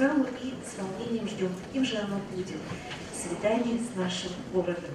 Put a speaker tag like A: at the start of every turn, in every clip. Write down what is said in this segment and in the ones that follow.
A: программу и с волнением ждем, каким же оно будет. Свидание с нашим городом.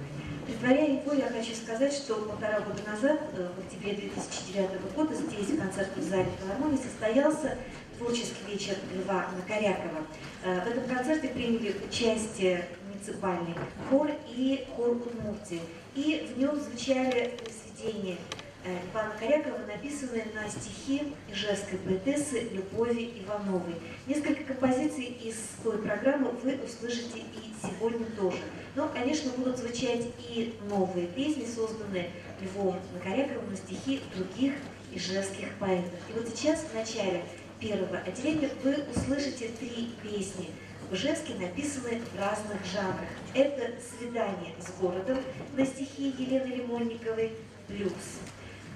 A: Предваряя его, я хочу сказать, что 1,5 года назад, в октябре 2009 года, здесь, в концертном зале филармонии, состоялся творческий вечер Льва Накорякова. В этом концерте приняли участие муниципальный хор и хор Удмуртии. И в нем звучали произведения Льва Накорякова, написанные на стихи ижевской поэтессы Любови Ивановой. Несколько композиций из той программы вы услышите и сегодня тоже. Но, конечно, будут звучать и новые песни, созданные Львом Накоряковым на стихи других ижевских поэтов. И вот сейчас, в начале первого отделения, вы услышите 3 песни в Ижевске, написанные в разных жанрах. Это «Свидание с городом» на стихи Елены Лимонниковой, блюз.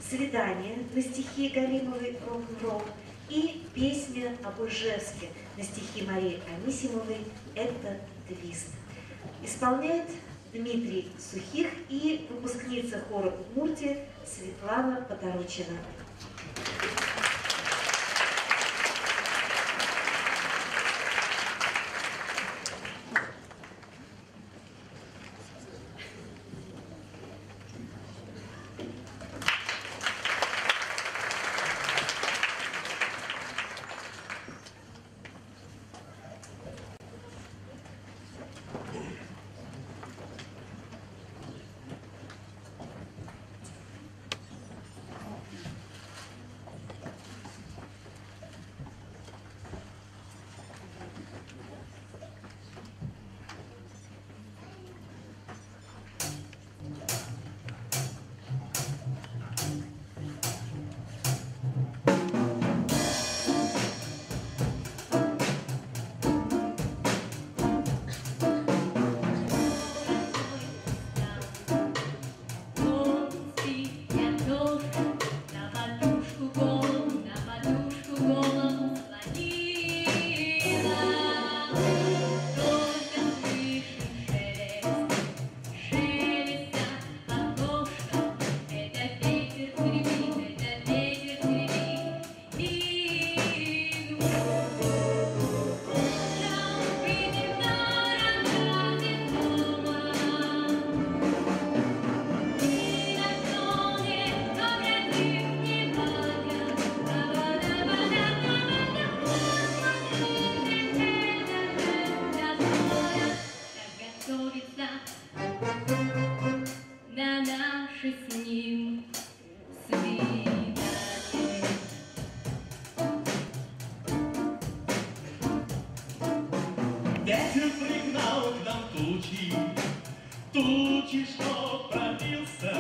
A: «Свидание» на стихи Галимовой, рок-н-ролл, и песня об Ижевске на стихи Марии Анисимовой «Это твист». Исполняет Дмитрий Сухих и выпускница хора Удмуртии Светлана Поторочина.
B: Ветер пригнал к нам тучи, что пробился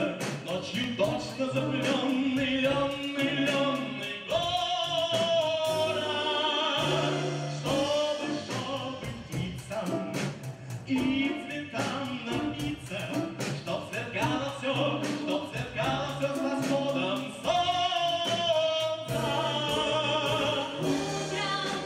B: ночью дождь на запыленный, ленный город. Чтобы птицам и цветам напиться, чтоб сверкало все с восходом солнца.
C: Снова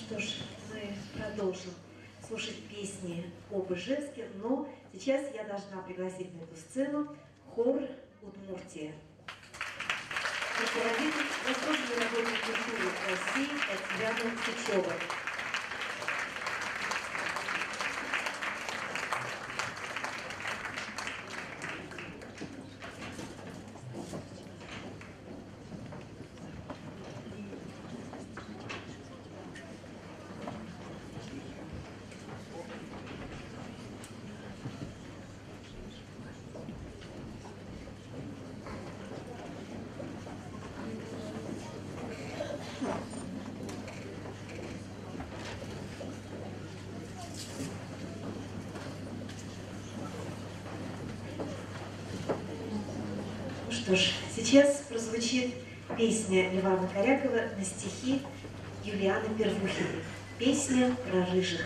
A: что ж, мы продолжим слушать песни об Ижевске, но сейчас я должна пригласить на эту сцену хор Удмуртия. Руководитель заслуженной работник культуры России Татьяна Кучева. Что ж, сейчас прозвучит песня Льва Корякова на стихи Юлианы Первухиной. Песня про рыжих.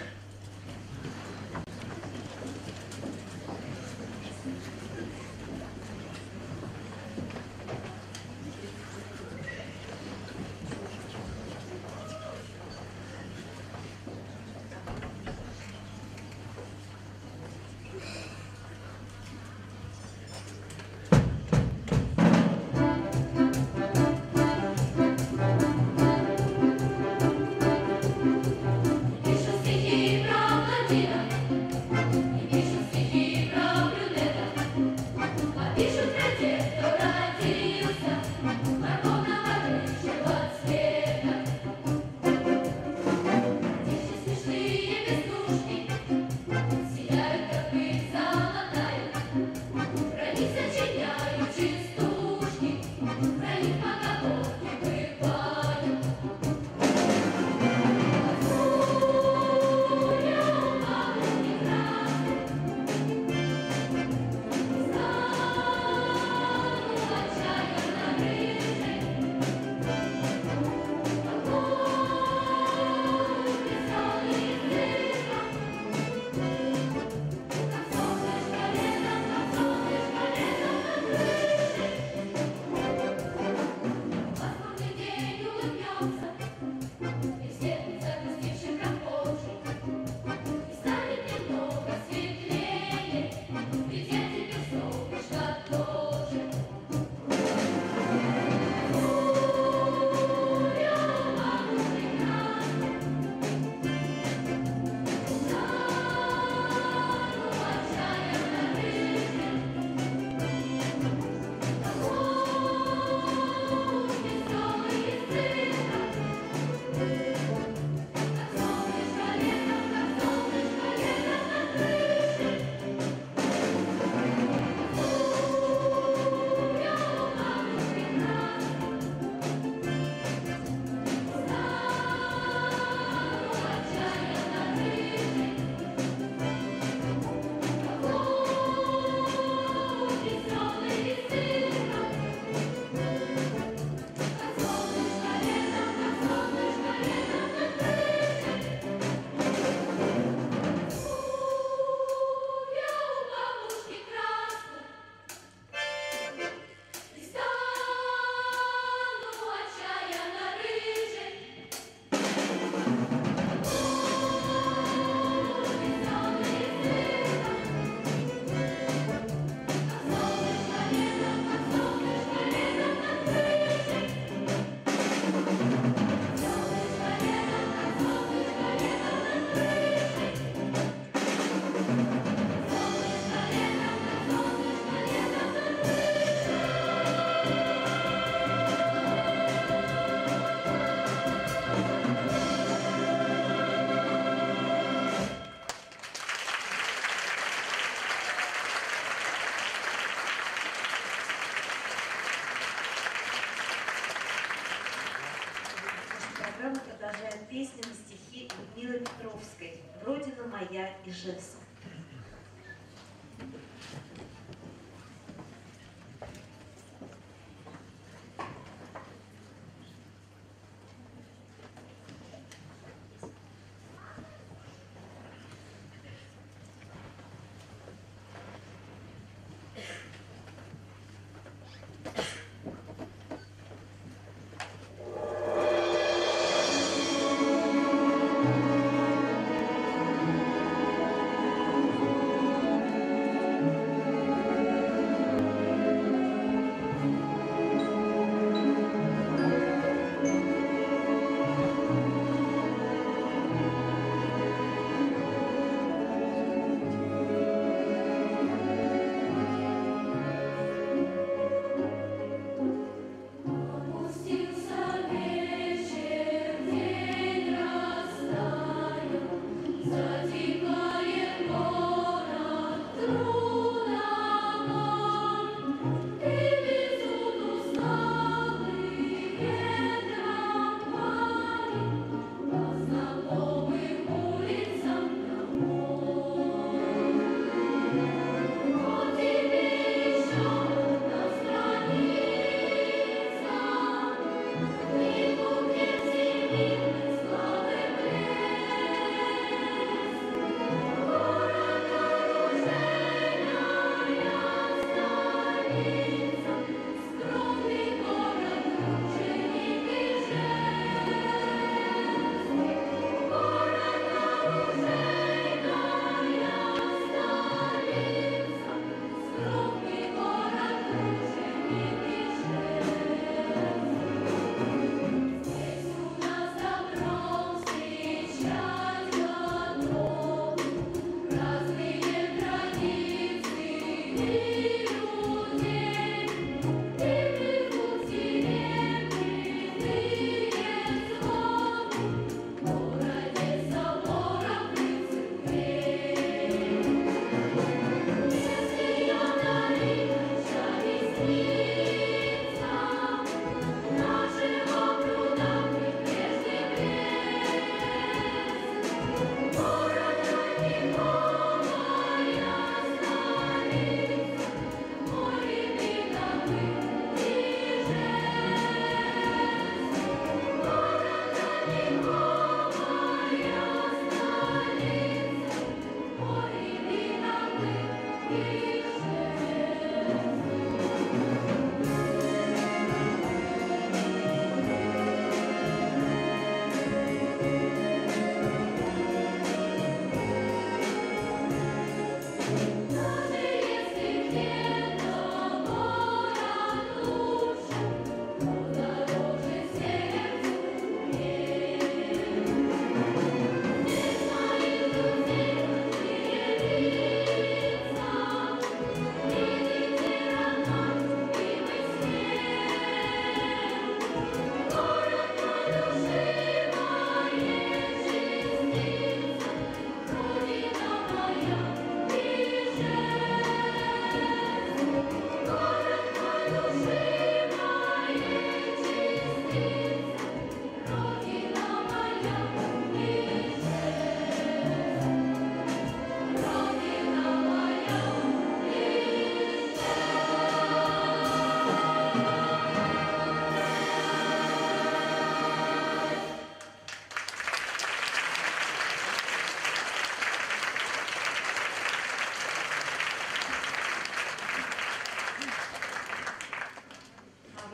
A: Программа продолжает песня на стихи Людмилы Петровской «Родина моя, Ижевск».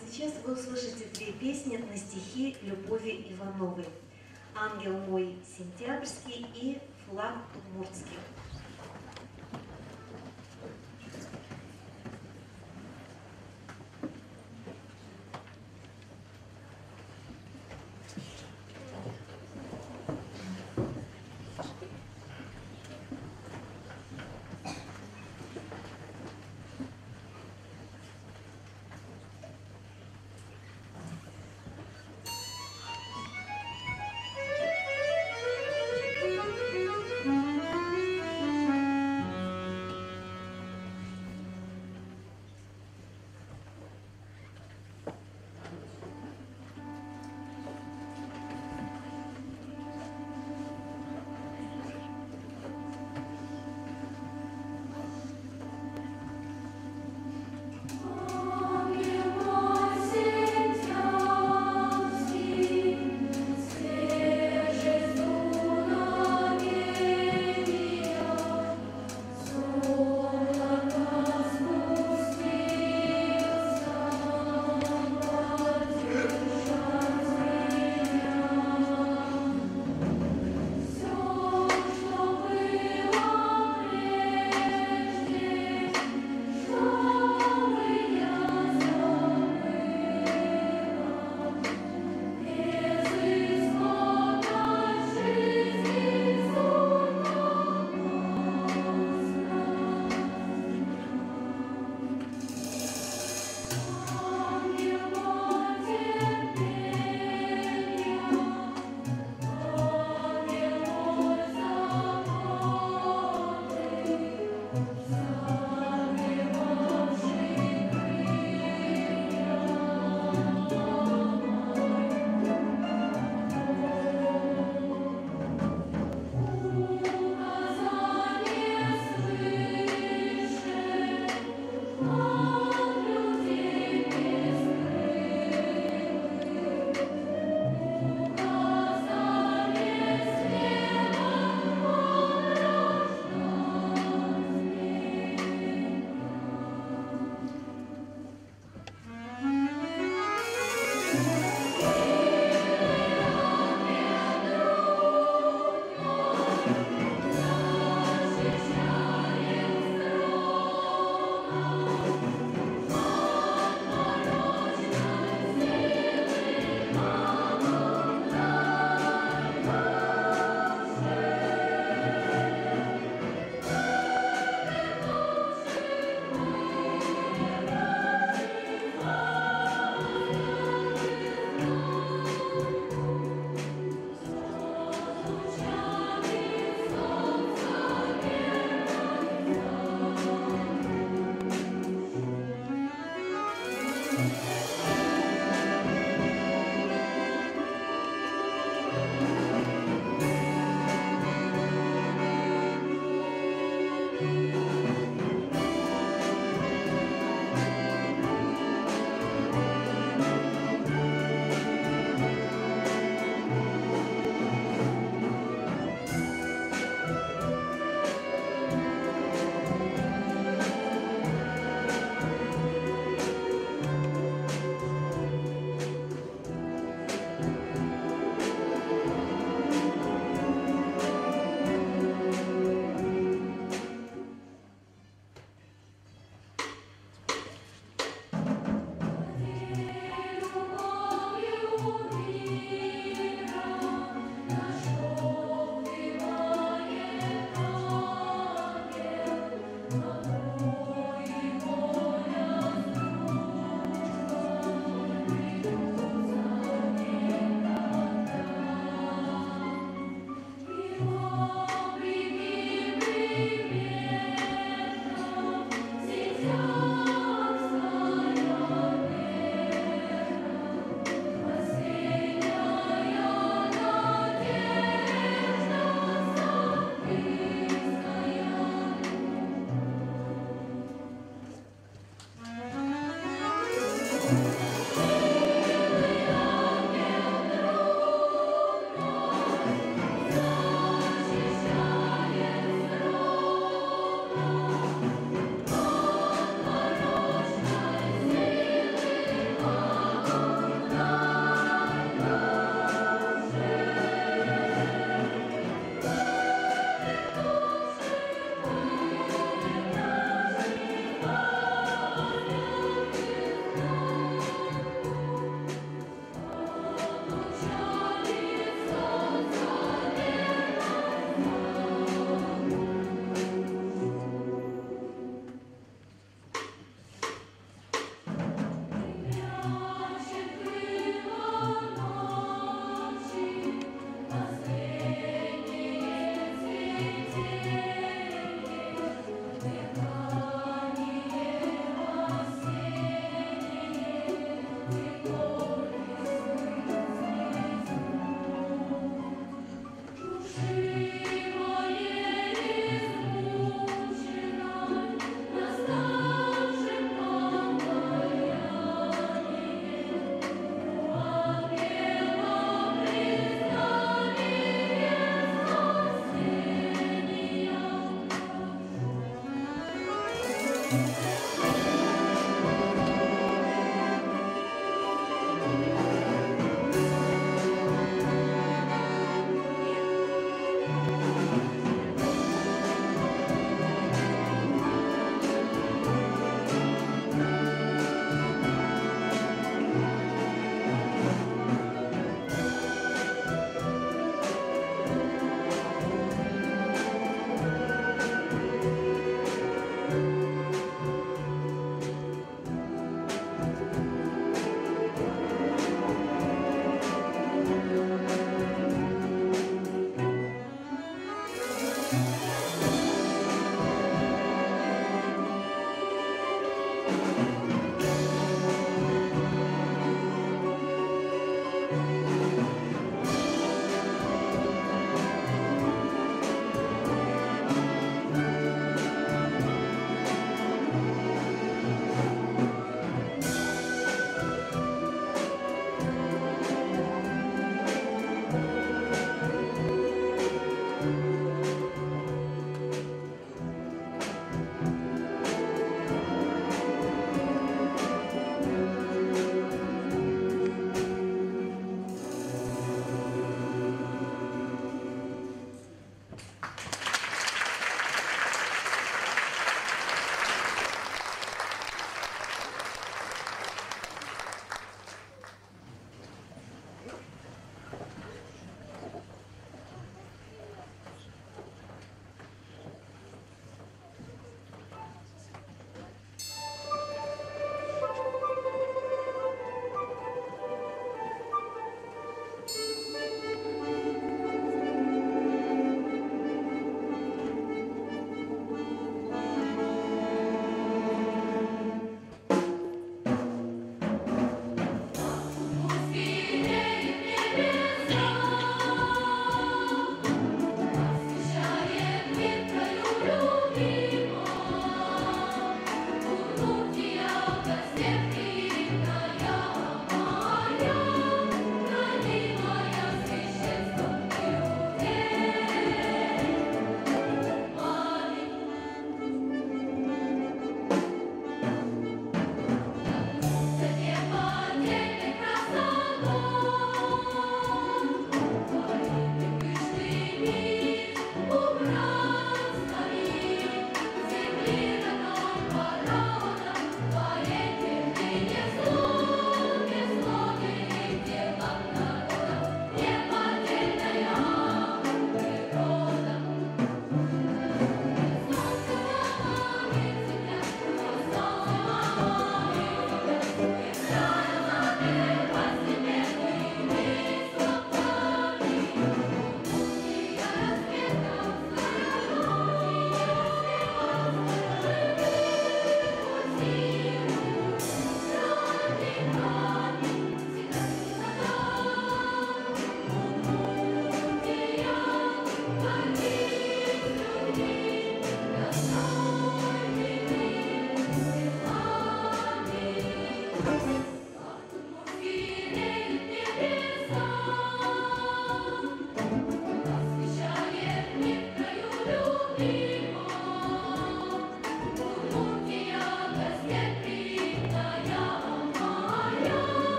A: вот сейчас вы услышите две песни на стихи Любови Ивановой. «Ангел мой сентябрьский» и «Флаг удмуртский».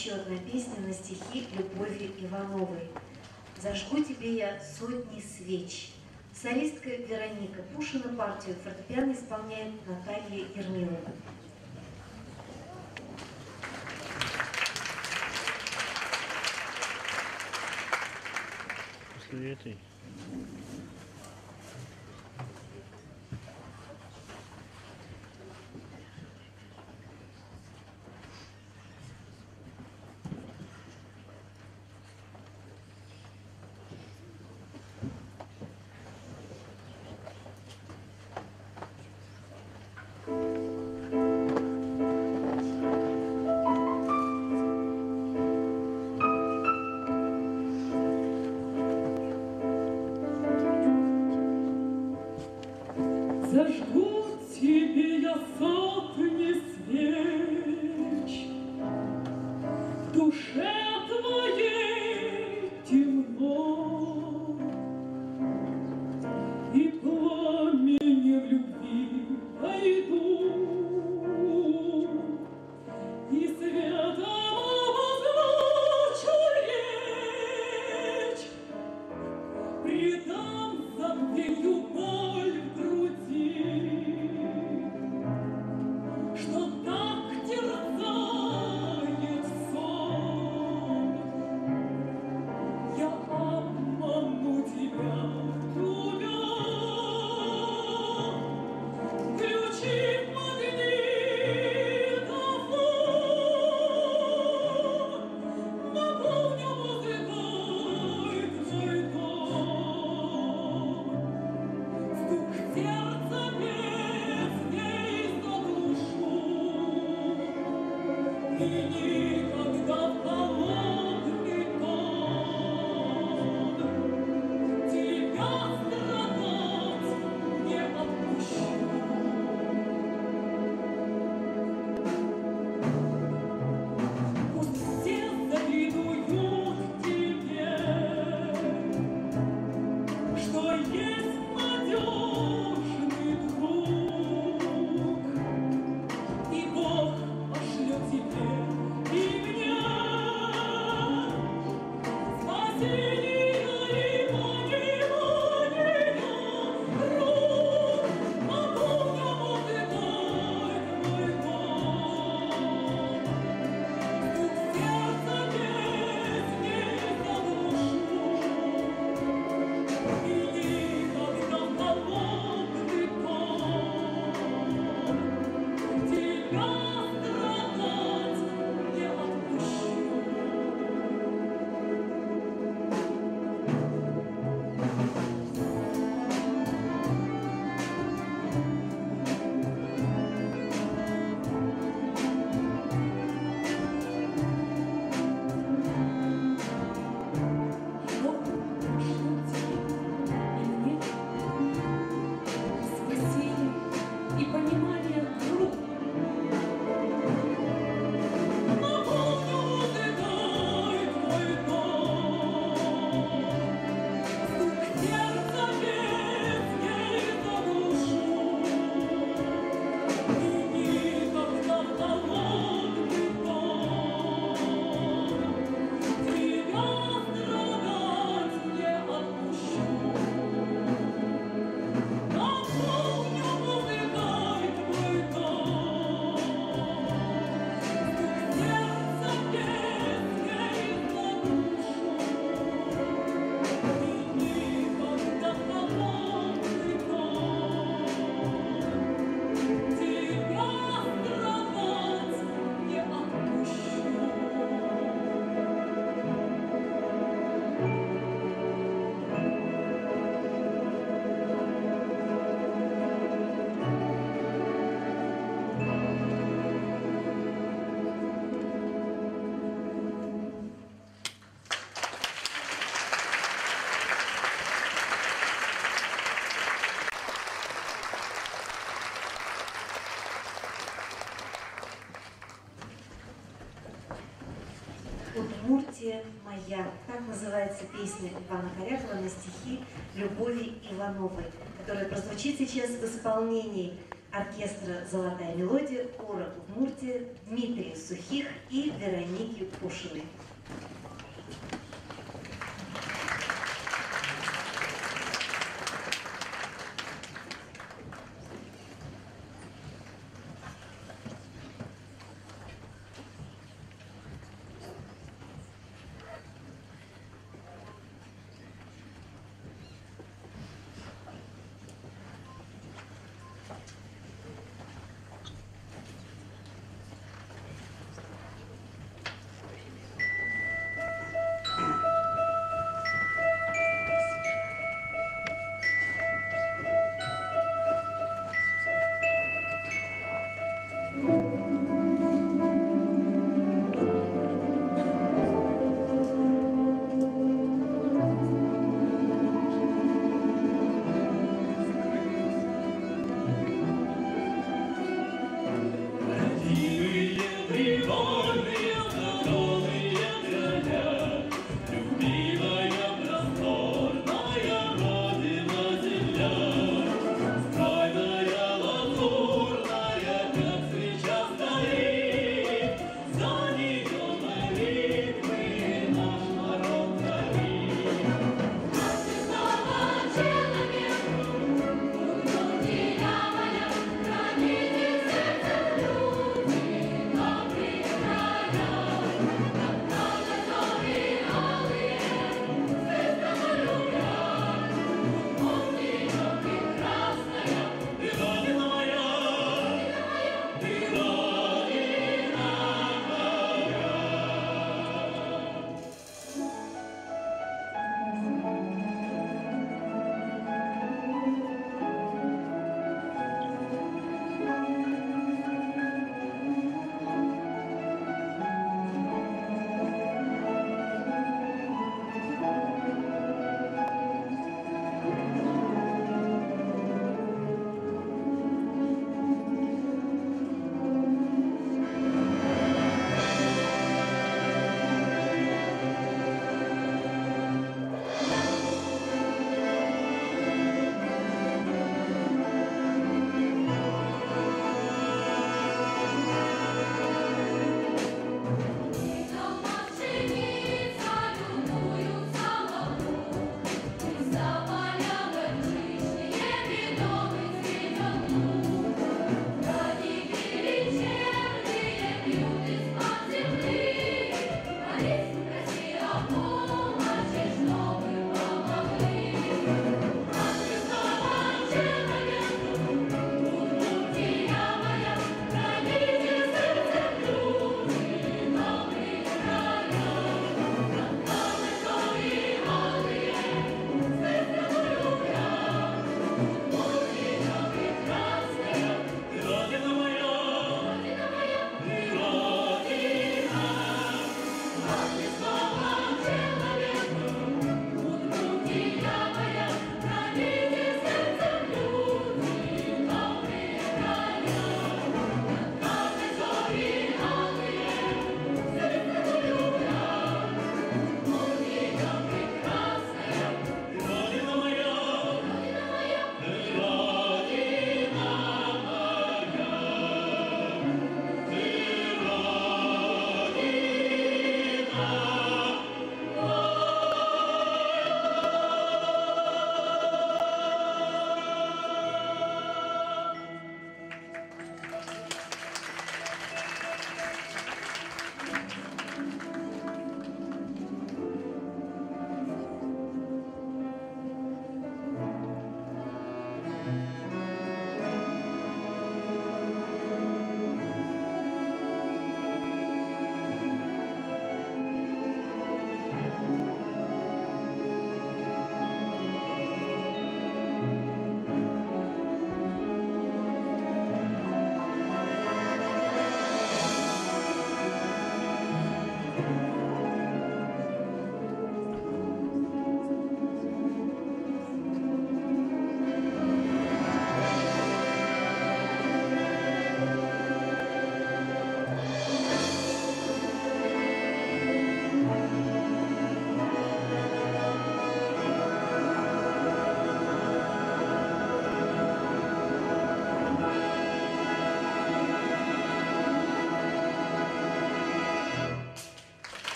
A: еще одна песня на стихи Любови Ивановой. «Зажгу тебе я сотни свеч». Солистка Вероника Пушина, партию фортепиано исполняет Наталья Ермилова.
C: После этой.
D: Зажгу тебе я сотни свеч, в душе твоей темно, и пламенем любви пойду, и светом обозначу речь, предам забвенью боль в груди, что так терзает сон. Я обману тебя, любя, включив магнитофон, наполню музыкой твой дом. Стук сердца песней заглушу, и никогда в холодный тон тебя страдать не отпущу. Пусть все завидуют тебе, что есть надежный друг, и Бог пошлет тебе и мне спасение и понимание рук. Наполню музыкой твой дом, стук сердца песней заглушу, и никогда в холодный тон тебя страдать не отпущу. Бог пошлет и мне спасение и понимание друг. Наполню музыкой твой дом, стук сердца песней заглушу, и никогда в холодный тон тебя страдать не отпущу. Наполню музыкой твой дом, стук сердца песней заглушу, и никогда в холодный тон тебя страдать не отпущу.
A: «Удмуртия моя». Так называется песня Ивана Корякова на стихи Любови Ивановой, которая прозвучит сейчас в исполнении оркестра «Золотая мелодия», хора «Удмуртия», Дмитрия Сухих и Вероники Пушиной.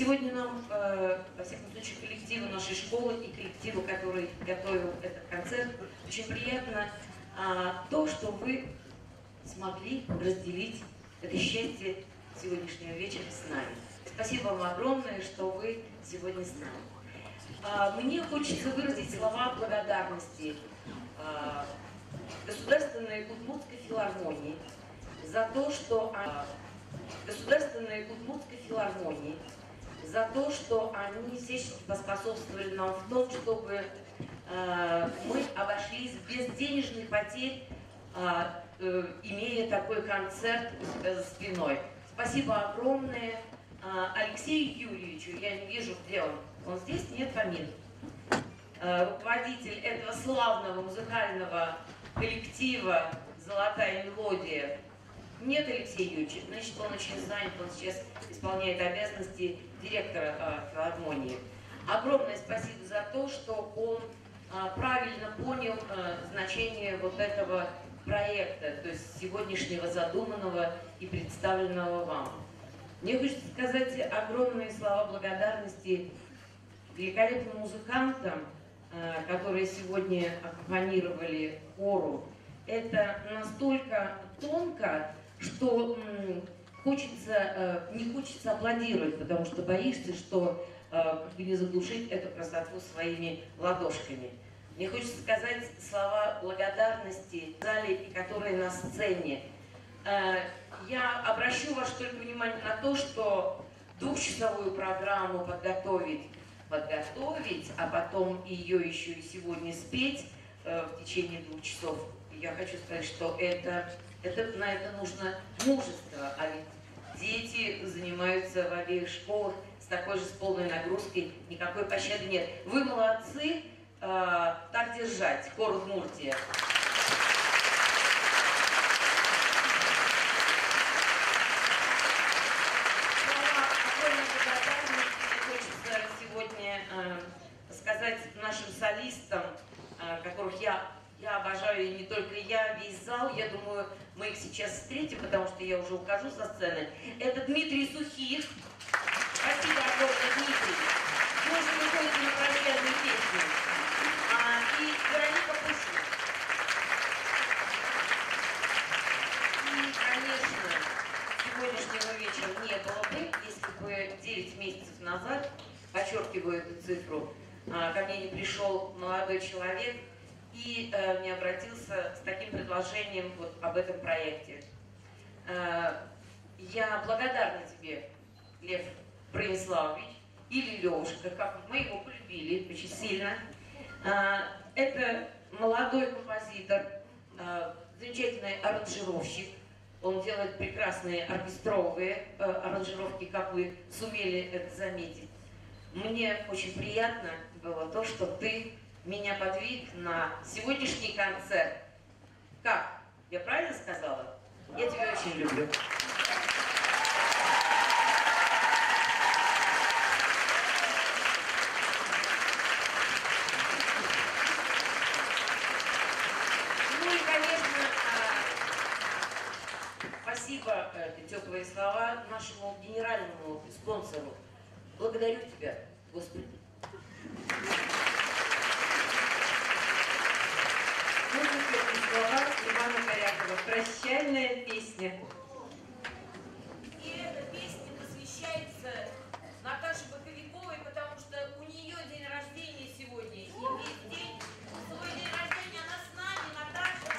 A: Сегодня нам, во всяком случае, коллективу нашей школы и коллективу, который готовил этот концерт, очень приятно то, что вы смогли разделить это счастье сегодняшнего вечера с нами. Спасибо вам огромное, что вы сегодня с нами. Мне хочется выразить слова благодарности Государственной Удмуртской филармонии за то, что они всячески поспособствовали нам в том, чтобы мы обошлись без денежных потерь, имея такой концерт за спиной. Спасибо огромное Алексею Юрьевичу, я не вижу, где он. Он здесь? Нет, помимо. Руководитель этого славного музыкального коллектива «Золотая мелодия». Нет Алексея Юрьевича, значит, он очень занят, он сейчас исполняет обязанности директора филармонии. Огромное спасибо за то, что он правильно понял значение вот этого проекта, то есть сегодняшнего задуманного и представленного вам. Мне хочется сказать огромные слова благодарности великолепным музыкантам, которые сегодня аккомпанировали хору. Это настолько тонко, что не хочется аплодировать, потому что боишься, что как бы не заглушить эту красоту своими ладошками. Мне хочется сказать слова благодарности в зале и которые на сцене. Я обращу ваше только внимание на то, что двухчасовую программу подготовить, а потом ее еще и сегодня спеть в течение 2 часов. Я хочу сказать, что на это нужно мужество, а ведь дети занимаются в обеих школах с такой же полной нагрузкой, никакой пощады нет. Вы молодцы, так держать, хор Удмуртия. Сегодня сказать нашим солистам, которых я обожаю, и не только я, весь зал, я думаю, мы их сейчас встретим, потому что я уже ухожу со сцены. Это Дмитрий Сухих. Спасибо огромное, Дмитрий. Вы уже выходите на прощальную песню. И Вероника Пушина. И, конечно, сегодняшнего вечера не было бы, если бы 9 месяцев назад, подчеркиваю эту цифру, ко мне не пришел молодой человек и не обратился с таким предложением вот об этом проекте. Я благодарна тебе, Лев Брониславович, или Левушка, как мы его полюбили очень сильно. Это молодой композитор, замечательный аранжировщик. Он делает прекрасные оркестровые аранжировки, как вы сумели это заметить. Мне очень приятно было то, что ты меня подвиг на сегодняшний концерт. Как? Я правильно сказала? Я тебя очень люблю. Ну и, конечно, спасибо, теплые слова нашему генеральному спонсору. Благодарю тебя, Господи. Слова Ивана Корякова. Прощальная песня.
C: И эта песня посвящается Наташе Боковиковой, потому что у нее день рождения сегодня. И весь день, свой день рождения, она с нами, Наташа.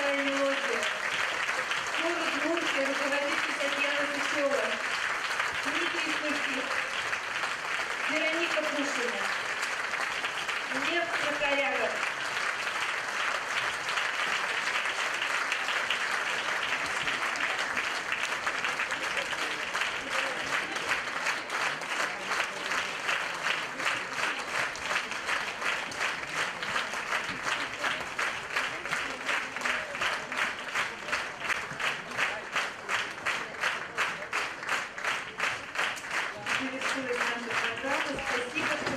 A: золотая мелодия. Хор Удмуртия, руководитель Татьяна Сычева. Дмитрий Суркис. Вероника Пушина. Лев Прокорягов. Завершилась наша программа. Спасибо.